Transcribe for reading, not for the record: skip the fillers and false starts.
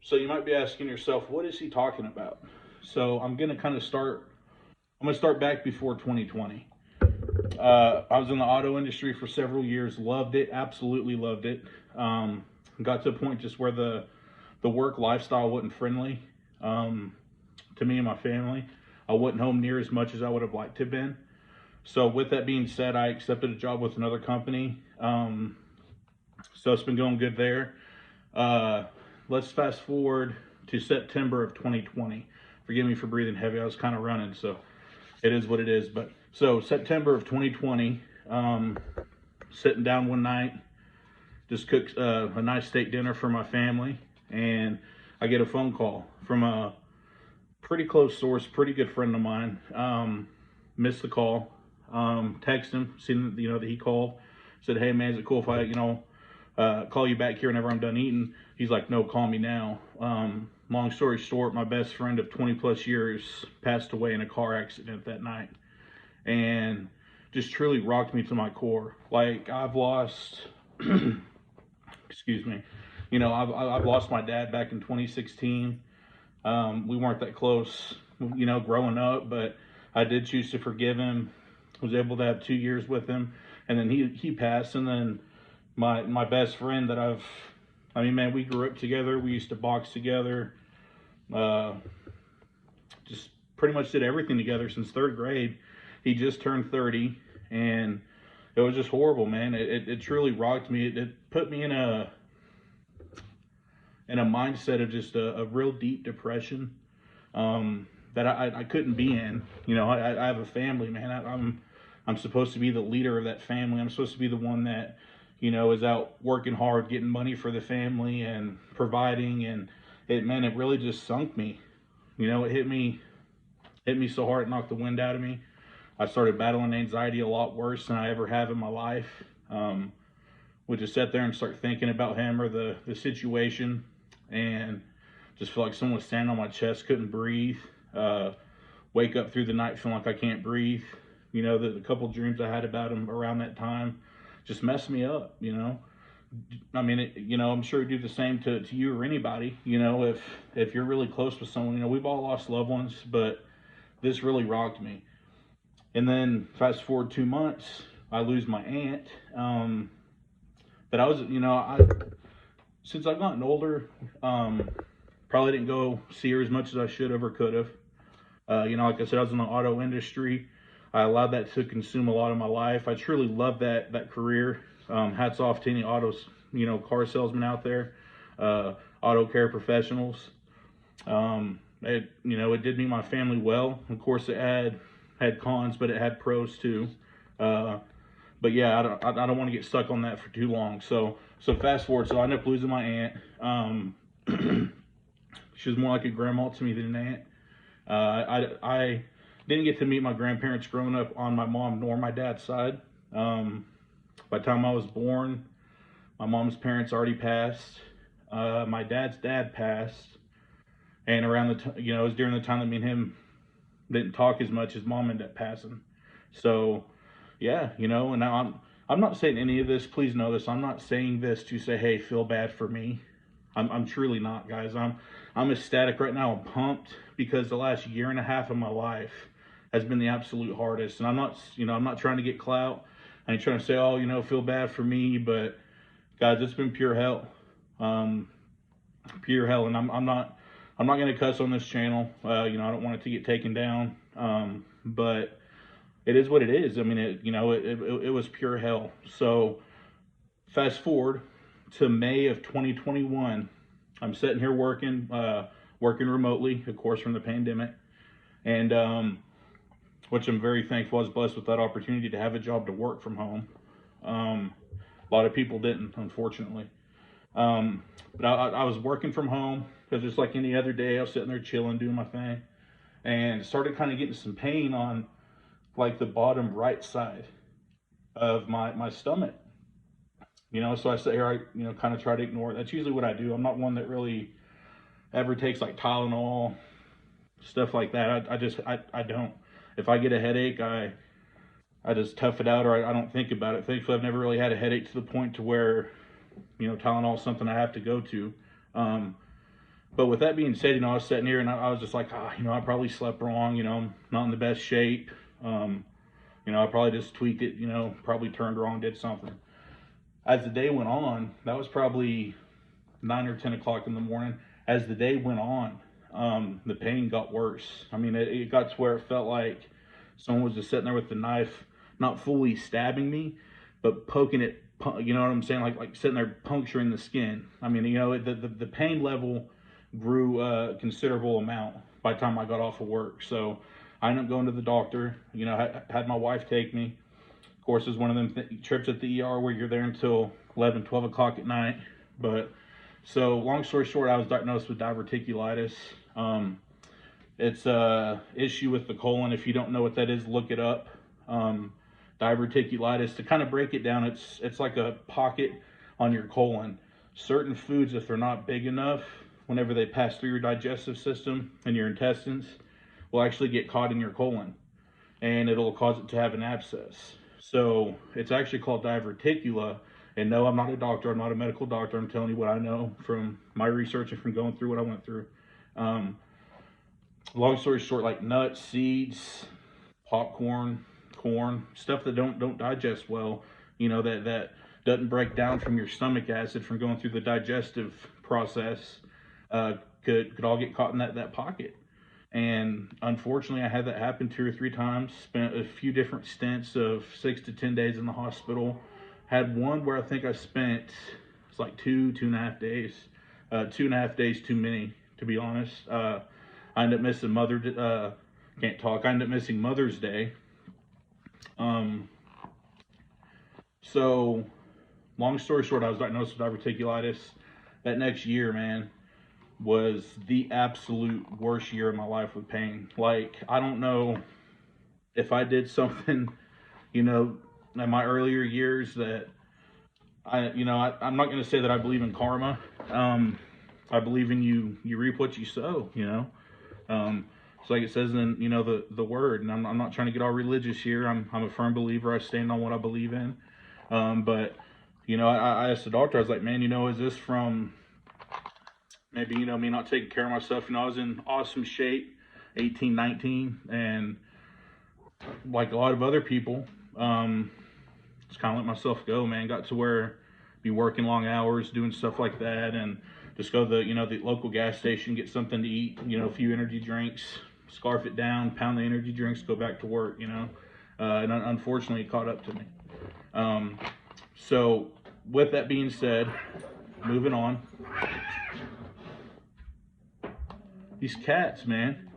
So you might be asking yourself, what is he talking about? So I'm going to kind of start, I'm going to start back before 2020. I was in the auto industry for several years, loved it, absolutely loved it. Um, Got to a point just where the work lifestyle wasn't friendly to me and my family. I wasn't home near as much as I would have liked to have been. So with that being said, I accepted a job with another company. So it's been going good there. Uh, let's fast forward to September of 2020. Forgive me for breathing heavy. I was kind of running, so it is what it is. But so September of 2020, sitting down one night, just cooked a nice steak dinner for my family, and I get a phone call from a pretty close source, pretty good friend of mine. Missed the call. Text him, seen that he called. Said, "Hey man, is it cool if I call you back here whenever I'm done eating?" He's like, "No, call me now." Long story short, my best friend of 20 plus years passed away in a car accident that night, and just truly rocked me to my core. Like I've lost, excuse me, I've lost my dad back in 2016. We weren't that close, growing up, but I did choose to forgive him. Was able to have 2 years with him, and then he passed. And then my best friend that I mean, man, we grew up together. We used to box together. Uh, just pretty much did everything together since third grade. He just turned 30, and it was just horrible, man. It truly rocked me. It put me in a mindset of just a real deep depression that I couldn't be in. I have a family, man. I'm supposed to be the leader of that family. I'm supposed to be the one that is out working hard, getting money for the family and providing. And it really just sunk me. It hit me so hard it knocked the wind out of me. I started battling anxiety a lot worse than I ever have in my life. Would just sit there and start thinking about him or the situation, and just feel like someone was standing on my chest, couldn't breathe. Wake up through the night feeling like I can't breathe. The couple dreams I had about him around that time just messed me up. I mean, I'm sure it'd do the same to you or anybody. If you're really close with someone, we've all lost loved ones, but this really rocked me. And then fast forward 2 months, I lose my aunt. But I was, since I've gotten older, probably didn't go see her as much as I should have or could have. Like I said, I was in the auto industry. I allowed that to consume a lot of my life. I truly love that career. Hats off to any autos, car salesmen out there, auto care professionals. It did me and my family well. Of course, it had cons, but it had pros too. But yeah, I don't want to get stuck on that for too long. So fast forward. So I ended up losing my aunt. She was more like a grandma to me than an aunt. I didn't get to meet my grandparents growing up on my mom nor my dad's side. By the time I was born, my mom's parents already passed. My dad's dad passed, and around it was during the time that me and him didn't talk as much as mom ended up passing. So yeah, and now I'm not saying any of this. Please know this. I'm not saying this to say, hey, feel bad for me. I'm truly not, guys. I'm ecstatic right now. I'm pumped because the last year and a half of my life has been the absolute hardest. And I'm not trying to get clout. I ain't trying to say, oh, feel bad for me. But guys, it's been pure hell. Pure hell. And I'm not going to cuss on this channel. I don't want it to get taken down. But it is what it is. I mean, it was pure hell. So fast forward to May of 2021. I'm sitting here working remotely, of course, from the pandemic, and which I'm very thankful. I was blessed with that opportunity to have a job to work from home. A lot of people didn't, unfortunately. But I was working from home because just like any other day, I was sitting there chilling, doing my thing, and started kind of getting some pain on like the bottom right side of my stomach. So I sit here, I kind of try to ignore it. That's usually what I do. I'm not one that really ever takes like Tylenol, stuff like that. I don't. If I get a headache, I just tough it out, or I don't think about it. Thankfully, I've never really had a headache to the point to where Tylenol is something I have to go to. But with that being said, I was sitting here and I was just like, I probably slept wrong. I'm not in the best shape. I probably just tweaked it, probably turned wrong, did something. As the day went on, that was probably 9 or 10 o'clock in the morning. As the day went on, the pain got worse. I mean, it got to where it felt like someone was just sitting there with the knife, not fully stabbing me, but poking it, you know what I'm saying? Like sitting there puncturing the skin. I mean, the pain level grew a considerable amount by the time I got off of work. So I ended up going to the doctor, had my wife take me. Of course, it's one of them trips at the ER where you're there until 11, 12 o'clock at night. But so long story short, I was diagnosed with diverticulitis. It's a issue with the colon. If you don't know what that is, look it up. Diverticulitis, to kind of break it down, it's like a pocket on your colon. Certain foods, if they're not big enough, whenever they pass through your digestive system and your intestines, will actually get caught in your colon, and it'll cause it to have an abscess. So it's actually called diverticula. And no, I'm not a doctor. I'm not a medical doctor. I'm telling you what I know from my research and from going through what I went through. Long story short, like nuts, seeds, popcorn, corn, stuff that don't digest well, that doesn't break down from your stomach acid from going through the digestive process, could all get caught in that pocket. And unfortunately, I had that happen 2 or 3 times. Spent a few different stints of 6 to 10 days in the hospital. Had one where I think I spent, it's like 2.5 days. 2.5 days too many, to be honest. I ended up missing I ended up missing Mother's Day. So long story short, I was diagnosed with diverticulitis. That next year, man, was the absolute worst year of my life with pain. Like, I don't know if I did something, in my earlier years that I'm not going to say that I believe in karma. I believe in you reap what you sow, So like it says in, the word, and I'm not trying to get all religious here. I'm a firm believer. I stand on what I believe in. But, I asked the doctor, I was like, man, is this from maybe, me not taking care of myself? I was in awesome shape, 18, 19, and like a lot of other people, just kind of let myself go, man. Got to where be working long hours, doing stuff like that, and just go to the local gas station, get something to eat, a few energy drinks, scarf it down, pound the energy drinks, go back to work, and unfortunately it caught up to me. So with that being said, moving on. These cats, man.